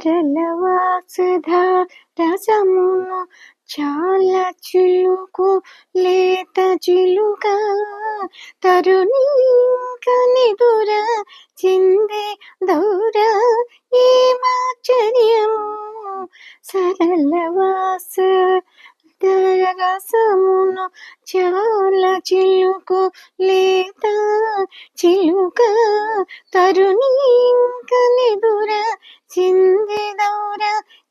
సరళ వాసుధ రసమును చాలా చిలుకు లేత చిలుక తరుణి కనిదుర చిందే దౌర ఏమాశ్చర్యము సరళ వాస రసమును చాలా చిలుకు లేత చిలుక తరుణి కనిదుర చిందే దౌర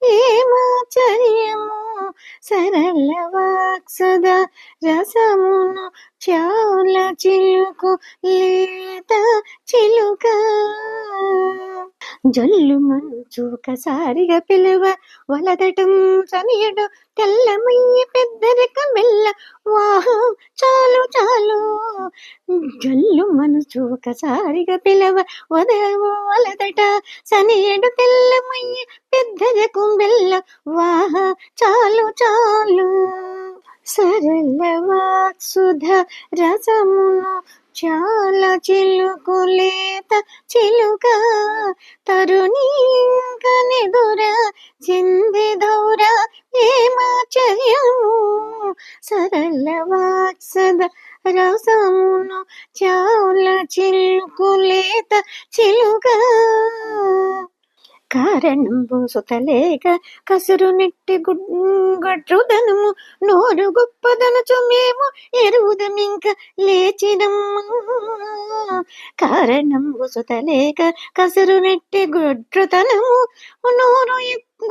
ఏమాశ్చర్యము సరళ వాక్సద రసమును చాలా చిలుకు లేత చిలుక జల్లు మంచు ఒకసారిగా పిలువ వలదటం సనియడు తెల్లమయ్యి పెద్దరిక మెల్ల వాహు చాలు చాలు జల్లు మనసు ఒకసారిగా పిలవ వలదట సనియడు తెల్లమయ్యి పెద్దరకు మెల్ల వాహ చాలు చాలు సరళ వాక్సుధ రసమును చాలా చిలుకు లేత చిలుక తరుణి కనిదుర చింది దౌర ఏమాశ్చర్యము సరళ వాక్సద రసమును చాలా చిలుకు లేత చిలుక కారణంబు సుతలేక కసురు నెట్టి గట్రుదనము నోరు గొప్పదనచు మేము ఎరువుదమింక లేచినమ్మ కారణంబు సుతలేక కసురు నెట్టి గట్రుదనము నోరు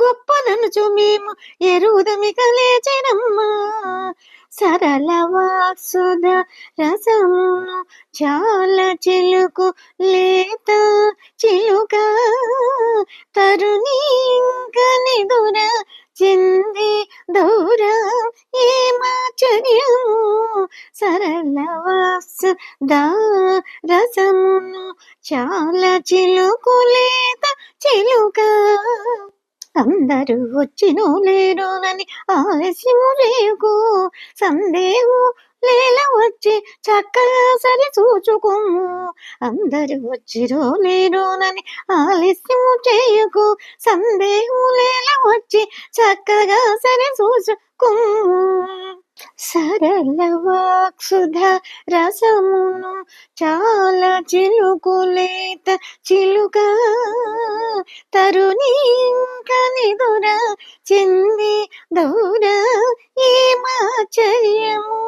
గొప్పదనచు మేము ఎరువుదమిక లేచినమ్మా సరళ వాసుధ రసమును చాలా చిలుకు లేత చిలుక తరుణి కనిదుర చింది దౌర ఏమాశ్చర్యము సరళ వాసుధ రసమును చాలా చిలుకు లేత చిలుక అందరూ వచ్చినో లేరోనని ఆలస్యము రేగు సందేహము లేల వచ్చి చక్కగా సరి చూచుకోము అందరూ వచ్చిరో లేరోనని ఆలస్యము చేయకు సందేహము లేల వచ్చి చక్కగా సరి చూచుకోము సరళ వాక్సుధ రసమును చాలా చిలుకు లేత చిలుక తరుణి కనిదుర చింది దౌర ఏమాశ్చర్యము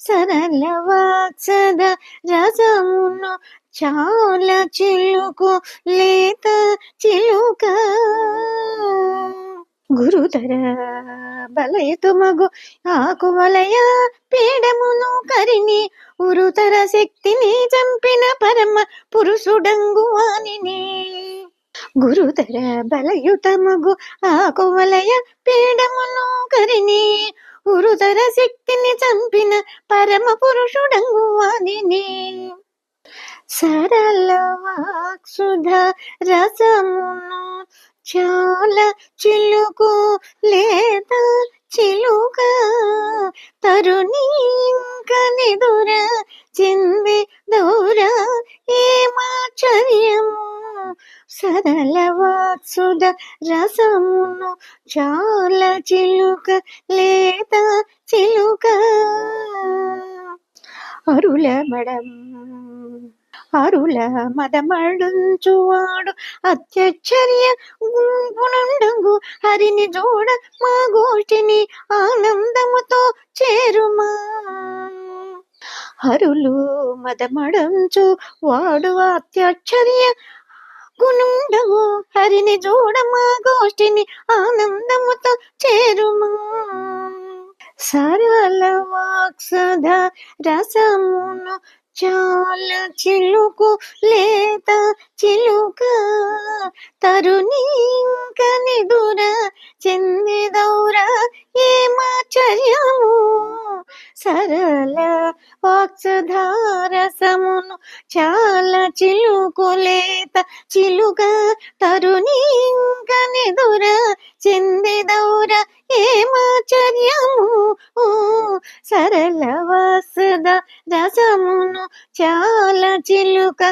సరళ వాక్సద రసమును చాలా చిలుకు లేత చిలుక గురుతర బలయతు మగు ఆకువలయ పీడమును కరిని ఉరుతర శక్తిని చంపిన పరమ పురుషుడంగు వానిని గురుతర బలయుత మగు ఆకువలయ పీడమును కరిని ఉరుతర శక్తిని చంపిన పరమ పురుషుడంగు వానిని సరళ వాక్సుధ రసమును చాలా చిలుకు లేత చిలుక తరుణి కనిదుర చింది దౌర ఏమాశ్చర్యము సరళ వాక్సుధ రసమును చాలా చిలుక లేత చిలుక అరుల మదమడుంచువాడు అత్యశ్చర్య గుంపునుండంగు హరిని చూడ మా గోష్ఠిని ఆనందముతో చేరుమా హరులు మదమడంచు వాడు అత్యశ్చర్య గుణుండవు హరిని చూడ మా గోష్ఠిని ఆనందముతో చేరుమా సరళ వాక్సద రసమును చాలా చిలుకు లేత చిలుక తరుణి కనిదుర చింది దౌర ఏమాశ్చర్యము సరళ వాక్సద రసమును చాలా చిలుకు లేత చిలుక తరుణి కనిదుర చింది దౌర ఏమాశ్చర్యము సరళ వాసుధ రసమును చాలా చిలుక